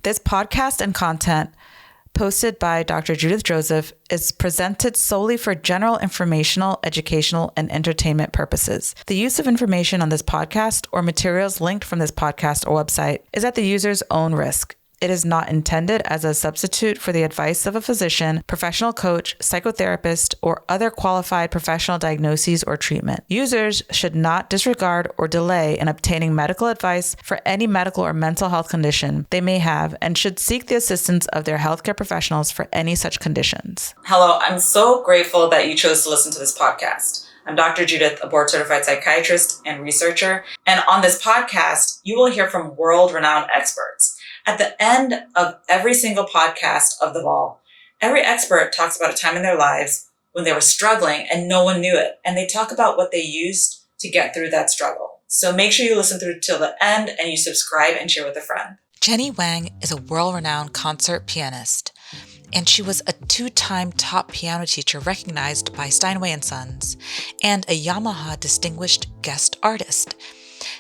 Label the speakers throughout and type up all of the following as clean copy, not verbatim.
Speaker 1: This podcast and content posted by Dr. Judith Joseph is presented solely for general informational, educational, and entertainment purposes. The use of information on this podcast or materials linked from this podcast or website is at the user's own risk. It is not intended as a substitute for the advice of a physician, professional coach, psychotherapist, or other qualified professional diagnoses or treatment. Users should not disregard or delay in obtaining medical advice for any medical or mental health condition they may have and should seek the assistance of their healthcare professionals for any such conditions. Hello, I'm so grateful that you chose to listen to this podcast. I'm Dr. Judith, a board-certified psychiatrist and researcher. And on this podcast, you will hear from world-renowned experts. At the end of every single podcast of The Vault, every expert talks about a time in their lives when they were struggling and no one knew it. And they talk about what they used to get through that struggle. So make sure you listen through till the end and you subscribe and share with a friend. Jenny Huang is a world-renowned concert pianist, and she was a 2-time top piano teacher recognized by Steinway & Sons and a Yamaha distinguished guest artist.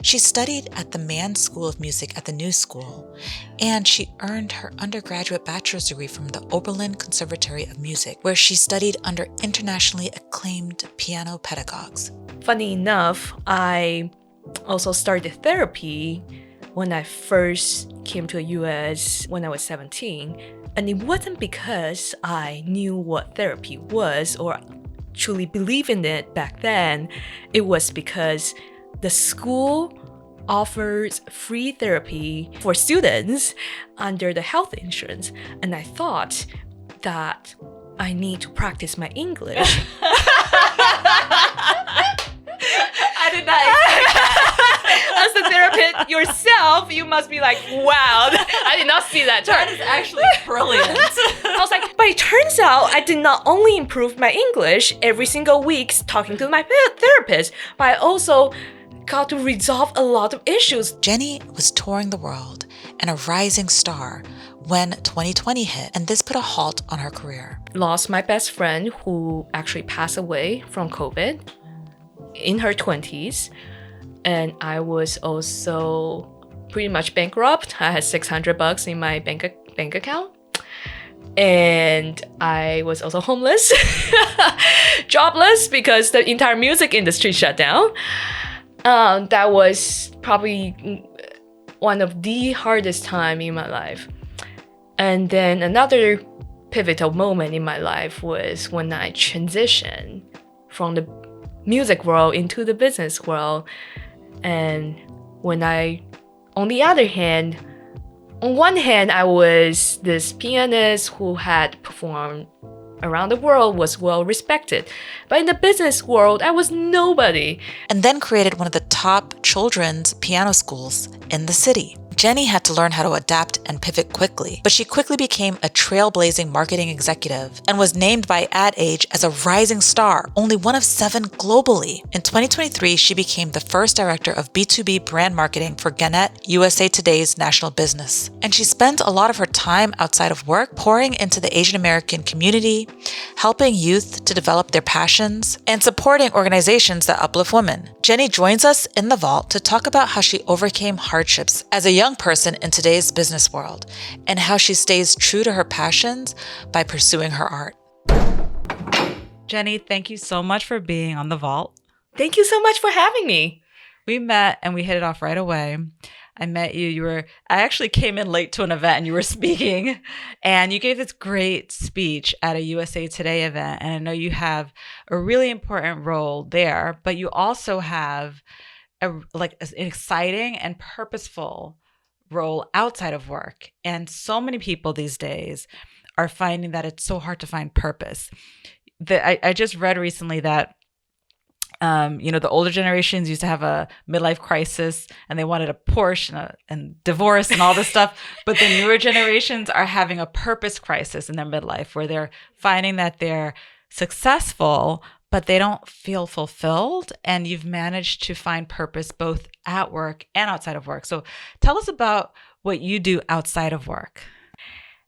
Speaker 1: She studied at the Mann School of Music at the New School, and she earned her undergraduate bachelor's degree from the Oberlin Conservatory of Music, where she studied under internationally acclaimed piano pedagogues.
Speaker 2: Funny enough, I also started therapy when I first came to the US when I was 17. And it wasn't because I knew what therapy was or truly believed in it back then. It was because the school offers free therapy for students under the health insurance. And I thought that I need to practice my English.
Speaker 1: I did not expect that.
Speaker 2: As a therapist yourself, you must be like, wow, I did not see that chart.
Speaker 1: That is actually brilliant.
Speaker 2: I was like, but it turns out I did not only improve my English every single week talking to my therapist, but I also got to resolve a lot of issues.
Speaker 1: Jenny was touring the world and a rising star when 2020 hit, and this put a halt on her career.
Speaker 2: Lost my best friend who actually passed away from COVID in her 20s. And I was also pretty much bankrupt. I had $600 in my bank account. And I was also homeless, jobless because the entire music industry shut down. That was probably one of the hardest time in my life. And then another pivotal moment in my life was when I transitioned from the music world into the business world. And when on one hand, I was this pianist who had performed around the world, was well respected. But in the business world, I was nobody.
Speaker 1: And then created one of the top children's piano schools in the city. Jenny had to learn how to adapt and pivot quickly, but she quickly became a trailblazing marketing executive and was named by Ad Age as a rising star, only one of 7 globally. In 2023, she became the first director of B2B brand marketing for Gannett, USA Today's national business. And she spent a lot of her time outside of work pouring into the Asian American community, helping youth to develop their passions, and supporting organizations that uplift women. Jenny joins us in the vault to talk about how she overcame hardships as a young person in today's business world and how she stays true to her passions by pursuing her art. Jenny, thank you so much for being on The Vault.
Speaker 2: Thank you so much for having me.
Speaker 1: We met and we hit it off right away. I met you. I actually came in late to an event and you were speaking and you gave this great speech at a USA Today event. And I know you have a really important role there, but you also have an exciting and purposeful role outside of work. And so many people these days are finding that it's so hard to find purpose. I just read recently that the older generations used to have a midlife crisis and they wanted a Porsche and divorce and all this stuff. But the newer generations are having a purpose crisis in their midlife where they're finding that they're successful, but they don't feel fulfilled. And you've managed to find purpose both at work and outside of work. So tell us about what you do outside of work.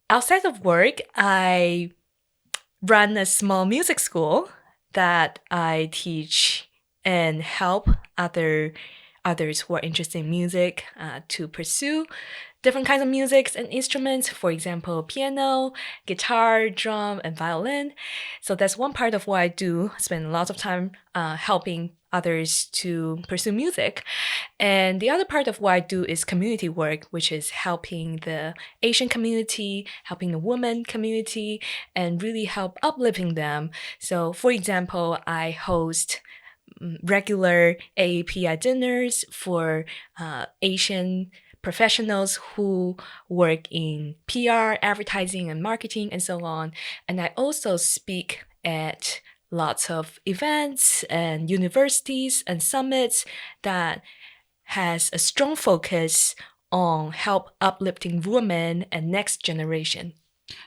Speaker 2: Outside of work, I run a small music school that I teach and help other others who are interested in music to pursue different kinds of music and instruments, for example, piano, guitar, drum, and violin. So that's one part of what I do, spend lots of time helping others to pursue music. And the other part of what I do is community work, which is helping the Asian community, helping the women community, and really help uplifting them. So for example, I host regular AAPI dinners for Asian professionals who work in PR, advertising, and marketing, and so on. And I also speak at lots of events and universities and summits that has a strong focus on help uplifting women and next generation.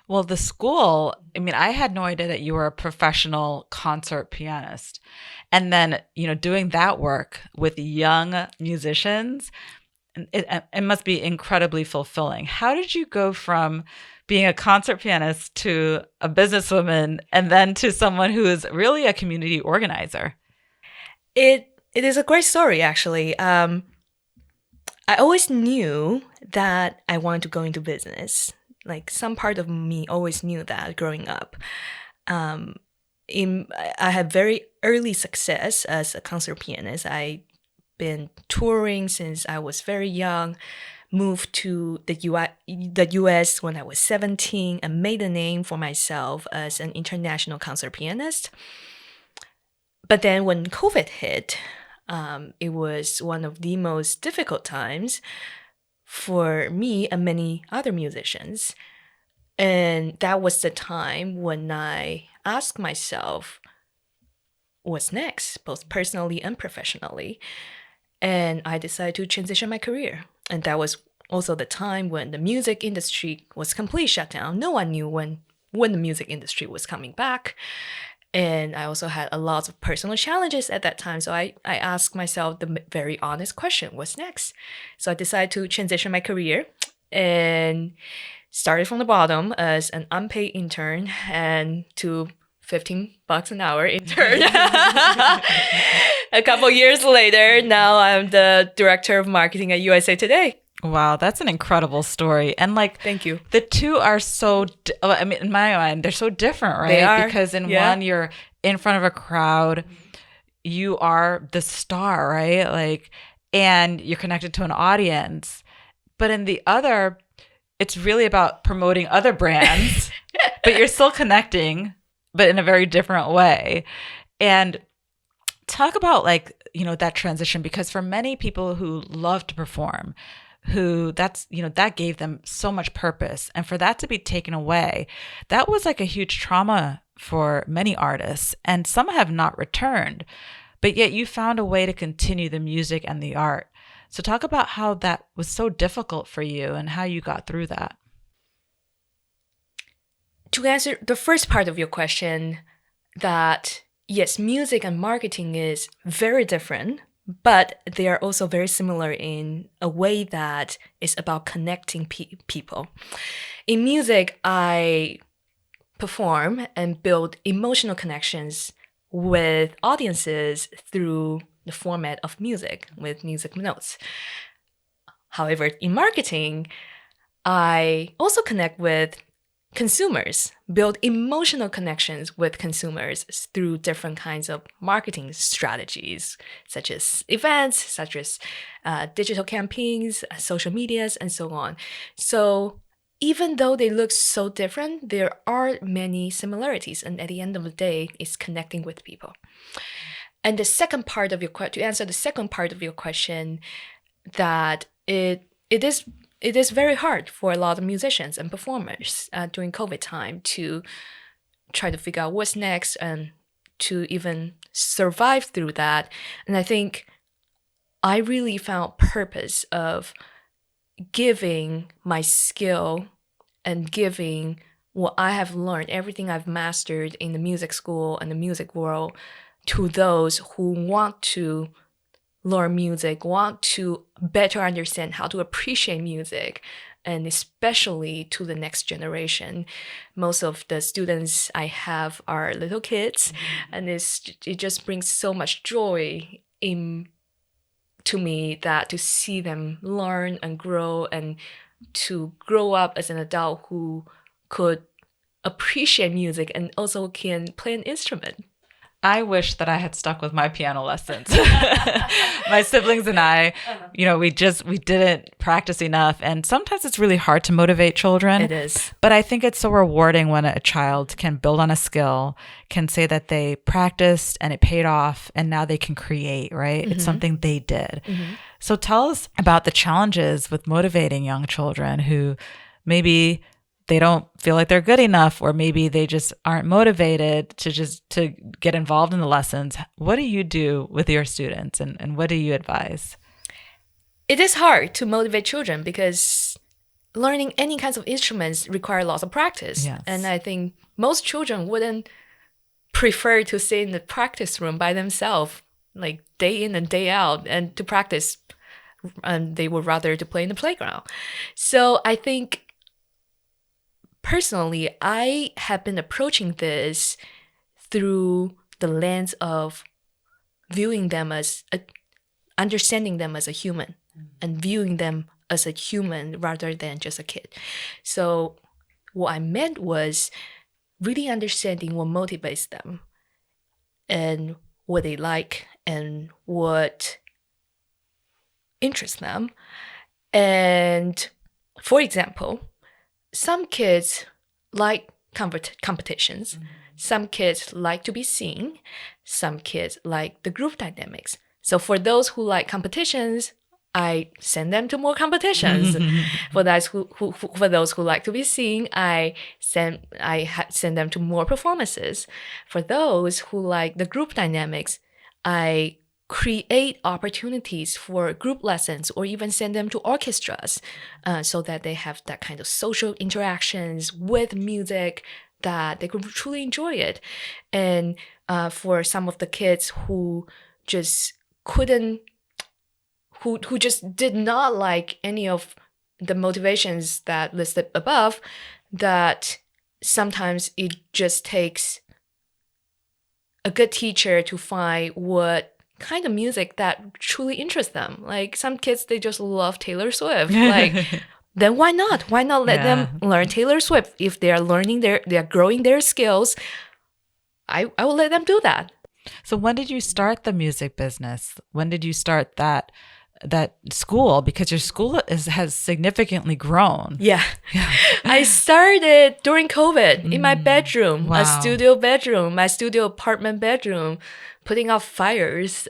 Speaker 1: Well, the school, I mean, I had no idea that you were a professional concert pianist. And then, doing that work with young musicians, it must be incredibly fulfilling. How did you go from being a concert pianist to a businesswoman and then to someone who is really a community organizer?
Speaker 2: It is a great story, actually. I always knew that I wanted to go into business. Like some part of me always knew that growing up. I had very early success as a concert pianist. I've been touring since I was very young, moved to the US when I was 17, and made a name for myself as an international concert pianist. But then when COVID hit, it was one of the most difficult times for me and many other musicians. And that was the time when I asked myself, what's next, both personally and professionally? And I decided to transition my career. And that was also the time when the music industry was completely shut down. No one knew when the music industry was coming back. And I also had a lot of personal challenges at that time. So I asked myself the very honest question, what's next? So I decided to transition my career and started from the bottom as an unpaid intern and to $15 an hour intern. A couple years later, now I'm the director of marketing at USA Today.
Speaker 1: Wow, that's an incredible story. And
Speaker 2: thank you.
Speaker 1: The two are so, in my mind, they're so different, right?
Speaker 2: They are.
Speaker 1: Because in one, you're in front of a crowd, you are the star, right? And you're connected to an audience. But in the other, it's really about promoting other brands, but you're still connecting, but in a very different way. And talk about that transition, because for many people who love to perform, that gave them so much purpose. And for that to be taken away, that was like a huge trauma for many artists, and some have not returned, but yet you found a way to continue the music and the art. So talk about how that was so difficult for you and how you got through that.
Speaker 2: To answer the first part of your question, that yes, music and marketing is very different, but they are also very similar in a way that is about connecting people. In music, I perform and build emotional connections with audiences through the format of music, with music notes. However, in marketing, I also connect with consumers, build emotional connections with consumers through different kinds of marketing strategies, such as events, such as digital campaigns, social medias, and so on. So even though they look so different, there are many similarities. And at the end of the day, it's connecting with people. And the second part of your question, to answer the second part of your question, that it is very hard for a lot of musicians and performers during COVID time to try to figure out what's next and to even survive through that. And I think I really found purpose of giving my skill and giving what I have learned, everything I've mastered in the music school and the music world, to those who want to learn music, want to better understand how to appreciate music, and especially to the next generation. Most of the students I have are little kids, and it just brings so much joy to me that to see them learn and grow and to grow up as an adult who could appreciate music and also can play an instrument.
Speaker 1: I wish that I had stuck with my piano lessons. My siblings and I, we didn't practice enough. And sometimes it's really hard to motivate children.
Speaker 2: It is.
Speaker 1: But I think it's so rewarding when a child can build on a skill, can say that they practiced and it paid off and now they can create, right? It's something they did. So tell us about the challenges with motivating young children who maybe they don't feel like they're good enough, or maybe they just aren't motivated to get involved in the lessons. What do you do with your students and what do you advise?
Speaker 2: It is hard to motivate children because learning any kinds of instruments require lots of practice.
Speaker 1: Yes.
Speaker 2: And I think most children wouldn't prefer to sit in the practice room by themselves, like day in and day out, and to practice. And they would rather to play in the playground. So I think personally, I have been approaching this through the lens of viewing them as understanding them as a human and viewing them as a human rather than just a kid. So what I meant was really understanding what motivates them and what they like and what interests them. And for example, some kids like competitions. Some kids like to be seen. Some kids like the group dynamics. So for those who like competitions, I send them to more competitions. For those who like to be seen, I send them to more performances. For those who like the group dynamics, I create opportunities for group lessons or even send them to orchestras so that they have that kind of social interactions with music that they could truly enjoy it. And for some of the kids who just couldn't, who just did not like any of the motivations that listed above, that sometimes it just takes a good teacher to find what kind of music that truly interests them. Like some kids, they just love Taylor Swift. Like, then why not? Why not let them learn Taylor Swift? If they are learning they are growing their skills, I will let them do that.
Speaker 1: So when did you start the music business? When did you start that school? Because your school has significantly grown.
Speaker 2: Yeah. I started during COVID in my bedroom,
Speaker 1: Wow.
Speaker 2: a studio bedroom, my studio apartment bedroom, putting out fires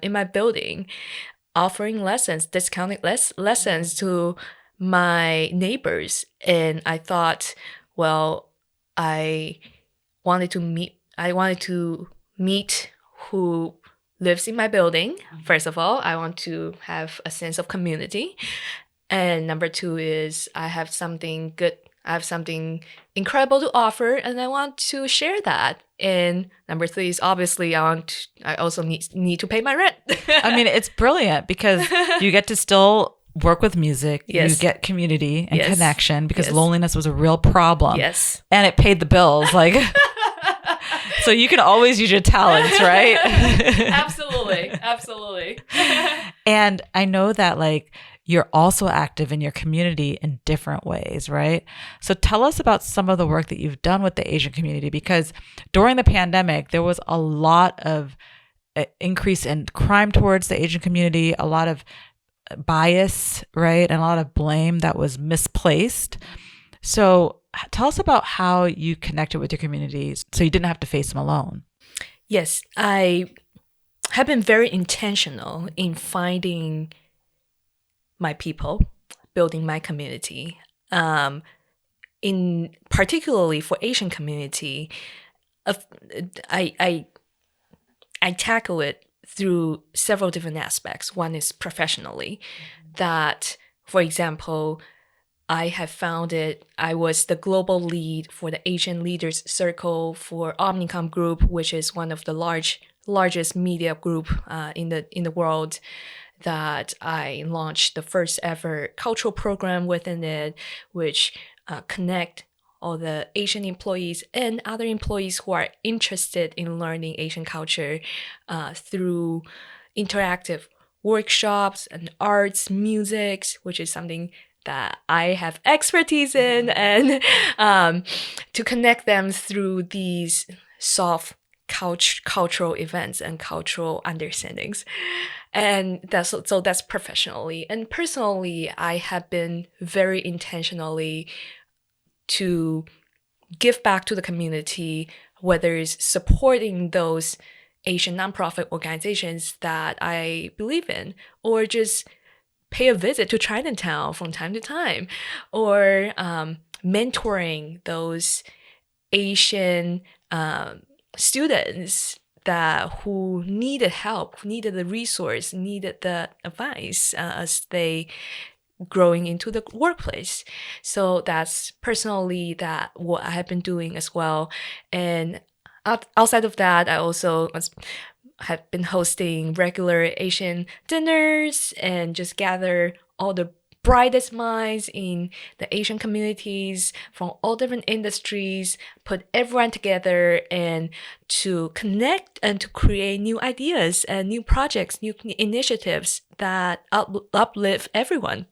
Speaker 2: in my building, offering lessons, discounted lessons to my neighbors. And I thought, well, I wanted to meet who lives in my building. First of all, I want to have a sense of community. And number two is I have something incredible to offer, and I want to share that. And number three is obviously I also need to pay my rent.
Speaker 1: I mean, it's brilliant because you get to still work with music.
Speaker 2: Yes.
Speaker 1: You get community and
Speaker 2: Yes.
Speaker 1: connection because
Speaker 2: Yes.
Speaker 1: loneliness was a real problem.
Speaker 2: Yes.
Speaker 1: And it paid the bills. Like, so you can always use your talents, right?
Speaker 2: Absolutely. Absolutely.
Speaker 1: And I know that like you're also active in your community in different ways, right? So tell us about some of the work that you've done with the Asian community, because during the pandemic, there was a lot of increase in crime towards the Asian community, a lot of bias, right? And a lot of blame that was misplaced. So tell us about how you connected with your communities so you didn't have to face them alone.
Speaker 2: Yes, I have been very intentional in finding my people, building my community. In particularly for Asian community, I tackle it through several different aspects. One is professionally, that, for example, I was the global lead for the Asian Leaders Circle for Omnicom Group, which is one of the largest media group in the world. That I launched the first ever cultural program within it, which connect all the Asian employees and other employees who are interested in learning Asian culture through interactive workshops and arts, music, which is something that I have expertise in, and to connect them through these soft cultural events and cultural understandings. And that's professionally. And personally, I have been very intentionally to give back to the community, whether it's supporting those Asian nonprofit organizations that I believe in, or just pay a visit to Chinatown from time to time, or mentoring those Asian students who needed help, needed the resource, needed the advice as they growing into the workplace. So that's personally what I have been doing as well. And outside of that, I also have been hosting regular Asian dinners and just gather all the brightest minds in the Asian communities from all different industries, put everyone together and to connect and to create new ideas and new projects, new initiatives that uplift everyone.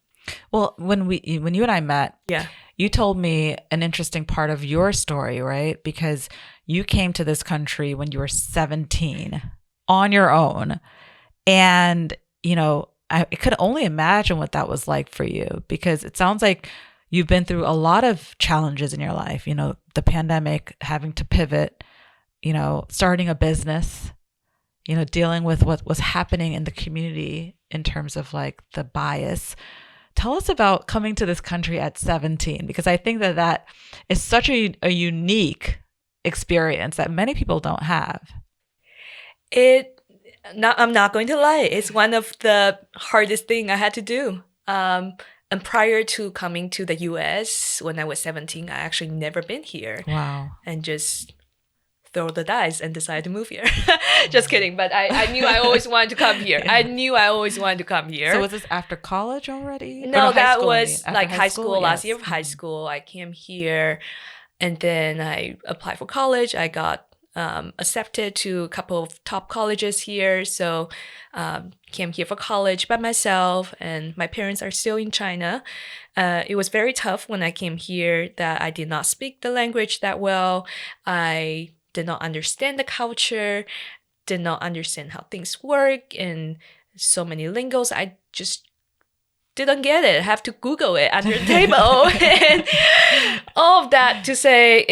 Speaker 1: Well, when you and I met,
Speaker 2: yeah,
Speaker 1: you told me an interesting part of your story, right? Because you came to this country when you were 17 on your own. And, I could only imagine what that was like for you, because it sounds like you've been through a lot of challenges in your life, the pandemic, having to pivot, starting a business, dealing with what was happening in the community in terms of like the bias. Tell us about coming to this country at 17, because I think that is such a unique experience that many people don't have.
Speaker 2: I'm not going to lie. It's one of the hardest things I had to do. And prior to coming to the US when I was 17, I actually never been here.
Speaker 1: Wow.
Speaker 2: And just throw the dice and decide to move here. Just kidding. But I knew I always wanted to come here. I knew I always wanted to come here.
Speaker 1: So was this after college already?
Speaker 2: No, that was like
Speaker 1: high school.
Speaker 2: Last year of high school, I came here and then I applied for college. I got accepted to a couple of top colleges here. So came here for college by myself, and my parents are still in China. It was very tough when I came here that I did not speak the language that well. I did not understand the culture, did not understand how things work, and so many lingos. I just didn't get it. I have to Google it under the table. And all of that to say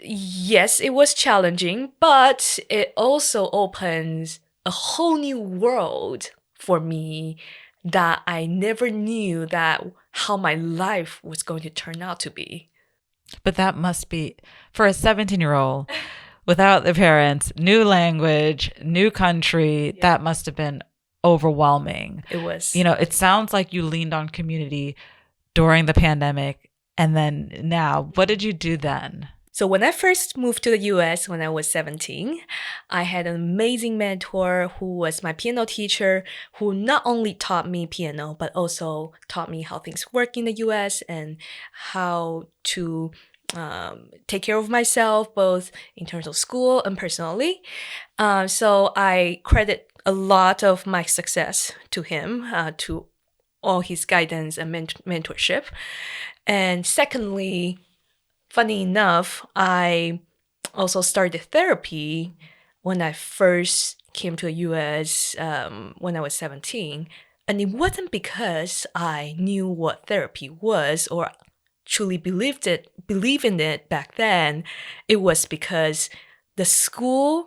Speaker 2: yes, it was challenging, but it also opens a whole new world for me that I never knew how my life was going to turn out to be.
Speaker 1: But that must be, for a 17-year-old, without the parents, new language, new country, that must have been overwhelming.
Speaker 2: It was.
Speaker 1: It sounds like you leaned on community during the pandemic. And then now, what did you do then?
Speaker 2: So when I first moved to the US when I was 17, I had an amazing mentor who was my piano teacher, who not only taught me piano, but also taught me how things work in the US and how to take care of myself, both in terms of school and personally. So I credit a lot of my success to him, to all his guidance and mentorship. And secondly, funny enough, I also started therapy when I first came to the US when I was 17. And it wasn't because I knew what therapy was or truly believe in it back then. It was because the school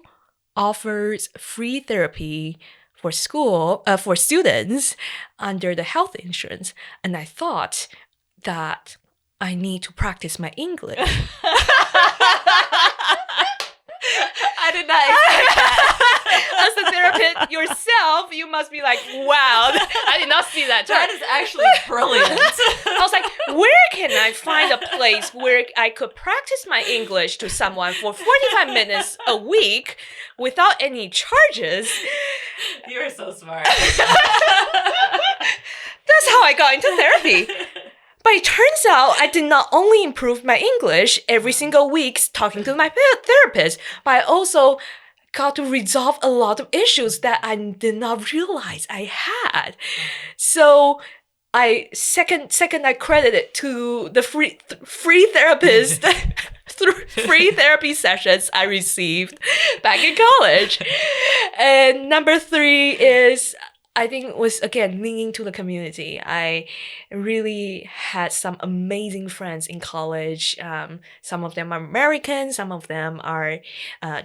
Speaker 2: offers free therapy for students under the health insurance. And I thought that I need to practice my English. I did not expect that. As a therapist yourself, you must be like, wow, I did not see that.
Speaker 1: That is actually brilliant.
Speaker 2: I was like, where can I find a place where I could practice my English to someone for 45 minutes a week without any charges?
Speaker 1: You're so smart.
Speaker 2: That's how I got into therapy. But it turns out I did not only improve my English every single week talking to my therapist, but I also got to resolve a lot of issues that I did not realize I had. So second I credit it to the free therapist free therapy sessions I received back in college. And number 3 is, I think it was, again, leaning to the community. I really had some amazing friends in college. Some of them are American, some of them are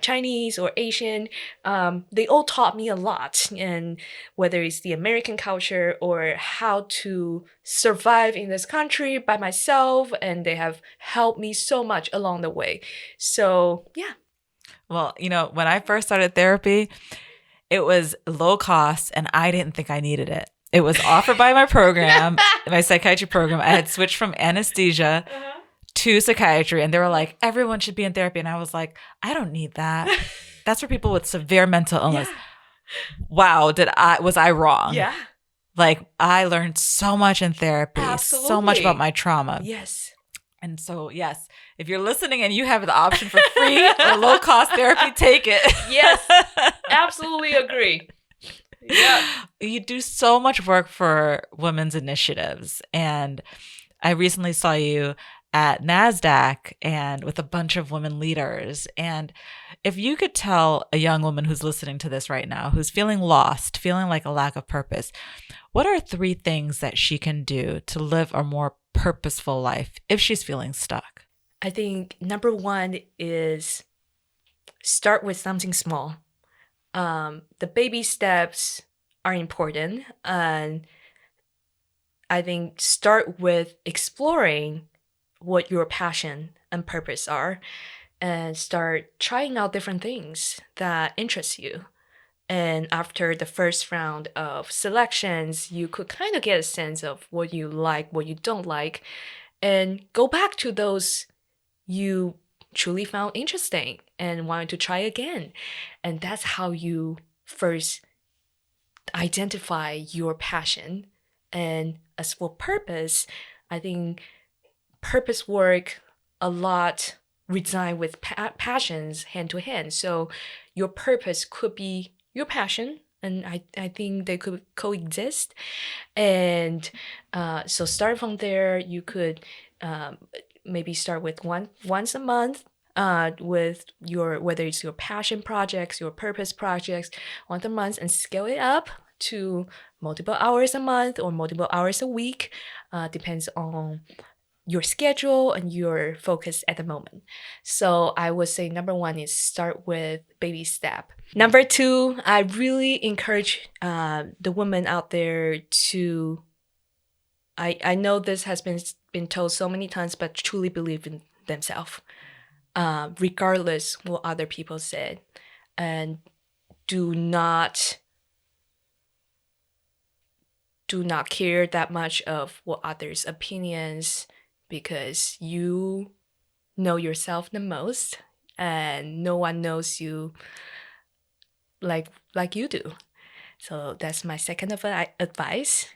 Speaker 2: Chinese or Asian. They all taught me a lot, and whether it's the American culture or how to survive in this country by myself, and they have helped me so much along the way. So, yeah.
Speaker 1: Well, when I first started therapy, it was low cost, and I didn't think I needed it. It was offered by my program, my psychiatry program. I had switched from anesthesia to psychiatry, and they were like, everyone should be in therapy. And I was like, I don't need that. That's for people with severe mental illness. Yeah. Wow, was I wrong?
Speaker 2: Yeah.
Speaker 1: Like, I learned so much in therapy,
Speaker 2: Absolutely.
Speaker 1: So much about my trauma.
Speaker 2: Yes.
Speaker 1: And so, yes, if you're listening and you have the option for free or low-cost therapy, take it.
Speaker 2: Yes, absolutely agree. Yeah.
Speaker 1: You do so much work for women's initiatives. And I recently saw you at NASDAQ and with a bunch of women leaders. And if you could tell a young woman who's listening to this right now, who's feeling lost, feeling like a lack of purpose, what are 3 things that she can do to live a more purposeful life if she's feeling stuck?
Speaker 2: I think number 1 is start with something small. The baby steps are important, and I think start with exploring what your passion and purpose are, and start trying out different things that interest you. And after the first round of selections, you could kind of get a sense of what you like, what you don't like, and go back to those you truly found interesting and wanted to try again. And that's how you first identify your passion. And as for purpose, I think purpose work a lot reside with passions hand to hand. So your purpose could be your passion, and I think they could coexist. And so start from there. You could maybe start with once a month with your, whether it's your passion projects, your purpose projects, once a month, and scale it up to multiple hours a month or multiple hours a week. Depends on your schedule and your focus at the moment. So I would say number 1 is start with baby step. Number 2, I really encourage the women out there to, I know this has been told so many times, but truly believe in themselves, regardless what other people said, and do not care that much of what others' opinions, because you know yourself the most, and no one knows you like you do. So that's my second advice.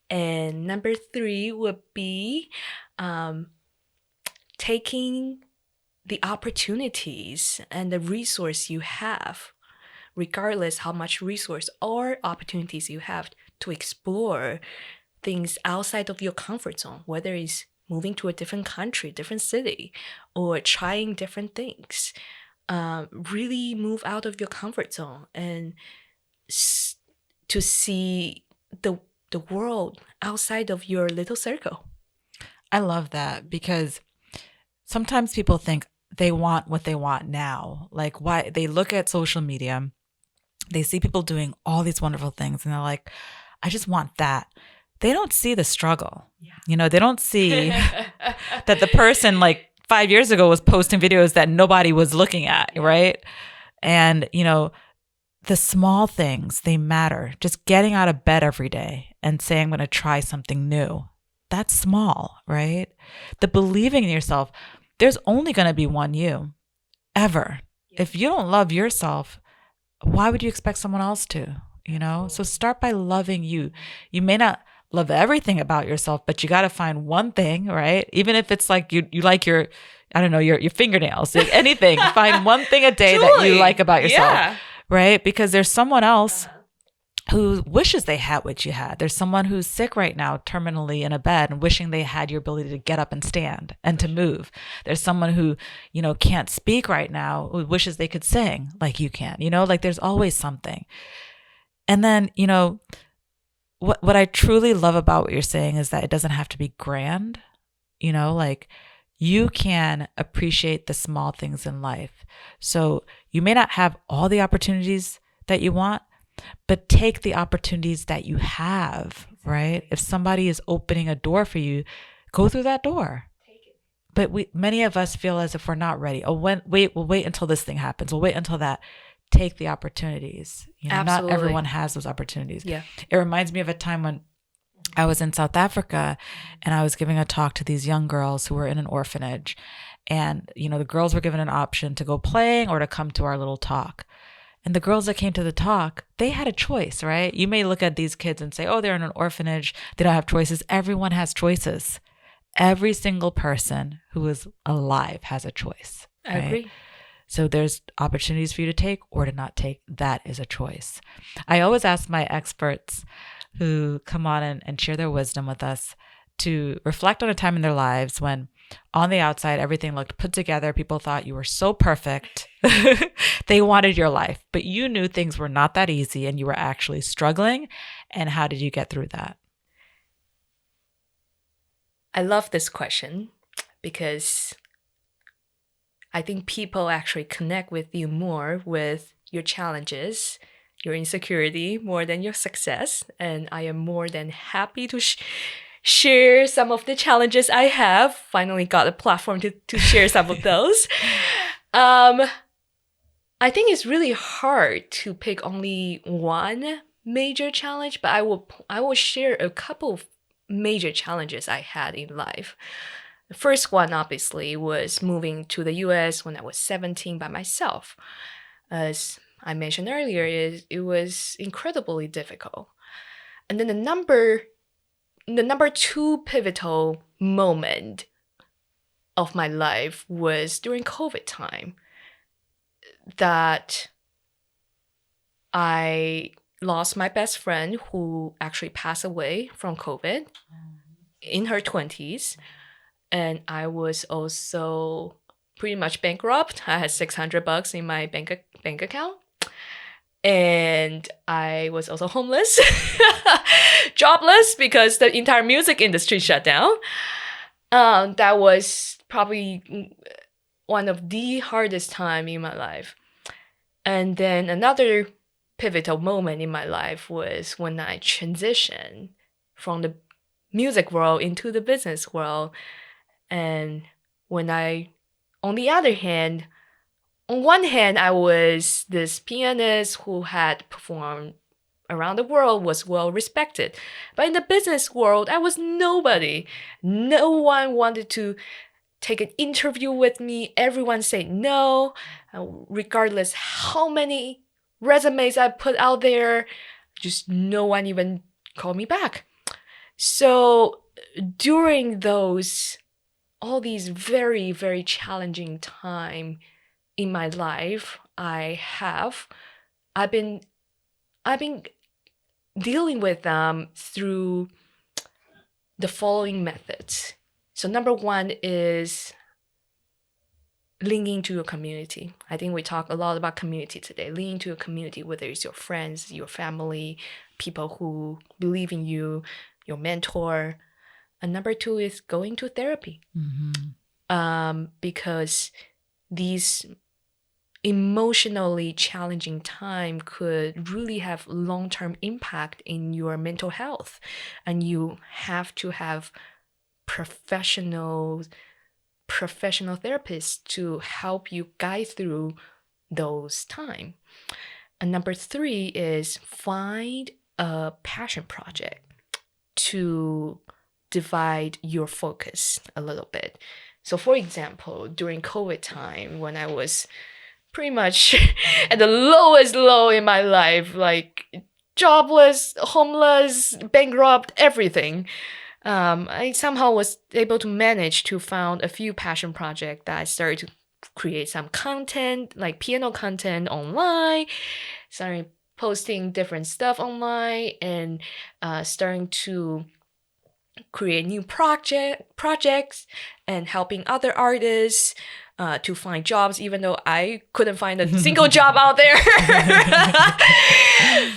Speaker 2: And number 3 would be taking the opportunities and the resource you have, regardless how much resource or opportunities you have, to explore things outside of your comfort zone, whether it's moving to a different country, different city, or trying different things. Really move out of your comfort zone and to see the world outside of your little circle.
Speaker 1: I love that, because sometimes people think they want what they want now. Like, why they look at social media, they see people doing all these wonderful things, and they're like, I just want that. They don't see the struggle. Yeah. They don't see that the person like 5 years ago was posting videos that nobody was looking at, right? And, the small things, they matter. Just getting out of bed every day and saying, I'm going to try something new. That's small, right? The believing in yourself, there's only going to be one you, ever. If you don't love yourself, why would you expect someone else to, So start by loving you. You may not love everything about yourself, but you got to find one thing, right? Even if it's like you like your I don't know, your fingernails, like anything. Find one thing a day that you like about yourself, right? Because there's someone else who wishes they had what you had. There's someone who's sick right now, terminally in a bed, and wishing they had your ability to get up and stand and to move. There's someone who, can't speak right now, who wishes they could sing like you can, like there's always something. And then, what I truly love about what you're saying is that it doesn't have to be grand, like you can appreciate the small things in life. So you may not have all the opportunities that you want, but take the opportunities that you have, right? If somebody is opening a door for you, go through that door. But many of us feel as if we're not ready. We'll wait until this thing happens. We'll wait until that. Take the opportunities. Not everyone has those opportunities.
Speaker 2: Yeah.
Speaker 1: It reminds me of a time when I was in South Africa and I was giving a talk to these young girls who were in an orphanage. And, the girls were given an option to go playing or to come to our little talk. And the girls that came to the talk, they had a choice, right? You may look at these kids and say, oh, they're in an orphanage. They don't have choices. Everyone has choices. Every single person who is alive has a choice.
Speaker 2: I agree.
Speaker 1: So there's opportunities for you to take or to not take. That is a choice. I always ask my experts who come on and share their wisdom with us to reflect on a time in their lives when on the outside, everything looked put together. People thought you were so perfect. They wanted your life, but you knew things were not that easy and you were actually struggling. And how did you get through that?
Speaker 2: I love this question because I think people actually connect with you more with your challenges, your insecurity, more than your success. And I am more than happy to share some of the challenges I have. Finally got a platform to share some of those. I think it's really hard to pick only one major challenge, but I will share a couple of major challenges I had in life. The first one, obviously, was moving to the US when I was 17 by myself. As I mentioned earlier, it was incredibly difficult. And then the number two pivotal moment of my life was during COVID time, that I lost my best friend who actually passed away from COVID in her 20s. And I was also pretty much bankrupt. I had $600 in my bank account. And I was also homeless, jobless because the entire music industry shut down. That was probably one of the hardest time in my life. And then another pivotal moment in my life was when I transitioned from the music world into the business world. And when on one hand, I was this pianist who had performed around the world, was well respected. But in the business world, I was nobody. No one wanted to take an interview with me. Everyone said no, regardless how many resumes I put out there, just no one even called me back. So during all these very, very challenging time in my life, I've been dealing with them through the following methods. So number one is linking to your community. I think we talk a lot about community today. Linking to your community, whether it's your friends, your family, people who believe in you, your mentor. And number two is going to therapy. Mm-hmm. Because these emotionally challenging time could really have long-term impact in your mental health. And you have to have professional therapists to help you guide through those time. And number three is find a passion project to divide your focus a little bit. So for example, during COVID time, when I was pretty much at the lowest low in my life, like jobless, homeless, bankrupt, everything, I somehow was able to manage to found a few passion projects that I started to create some content, like piano content online, started posting different stuff online, and starting to create new projects and helping other artists to find jobs, even though I couldn't find a single job out there.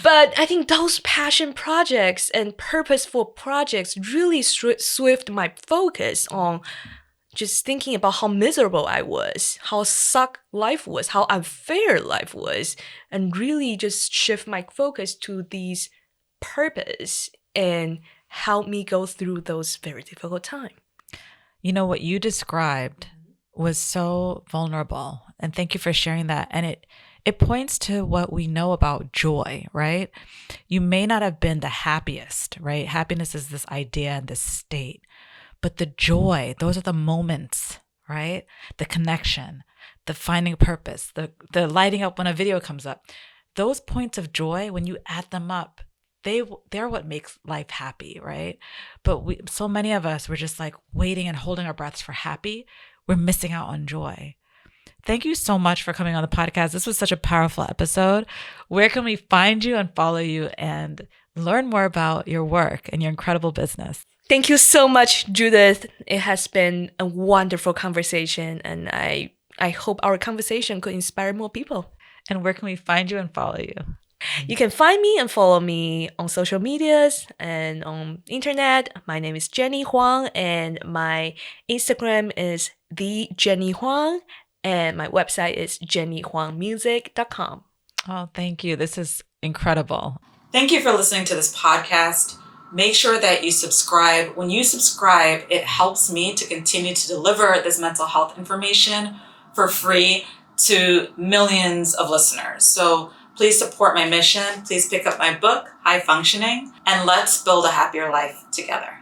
Speaker 2: But I think those passion projects and purposeful projects really swift my focus on just thinking about how miserable I was, how suck life was, how unfair life was, and really just shift my focus to these purpose and help me go through those very difficult times.
Speaker 1: You know, what you described was so vulnerable. And thank you for sharing that. And it points to what we know about joy, right? You may not have been the happiest, right? Happiness is this idea and this state. But the joy, those are the moments, right? The connection, the finding purpose, the lighting up when a video comes up. Those points of joy, when you add them up, they're what makes life happy, right? But so many of us, we're just like waiting and holding our breaths for happy. We're missing out on joy. Thank you so much for coming on the podcast. This was such a powerful episode. Where can we find you and follow you and learn more about your work and your incredible business?
Speaker 2: Thank you so much, Judith. It has been a wonderful conversation, and I hope our conversation could inspire more people.
Speaker 1: And where can we find you and follow you?
Speaker 2: You can find me and follow me on social medias and on internet. My name is Jenny Huang, and my Instagram is the Jenny Huang, and my website is jennyhuangmusic.com.
Speaker 1: Oh, thank you. This is incredible. Thank you for listening to this podcast. Make sure that you subscribe. When you subscribe, it helps me to continue to deliver this mental health information for free to millions of listeners. So please support my mission. Please pick up my book, High Functioning, and let's build a happier life together.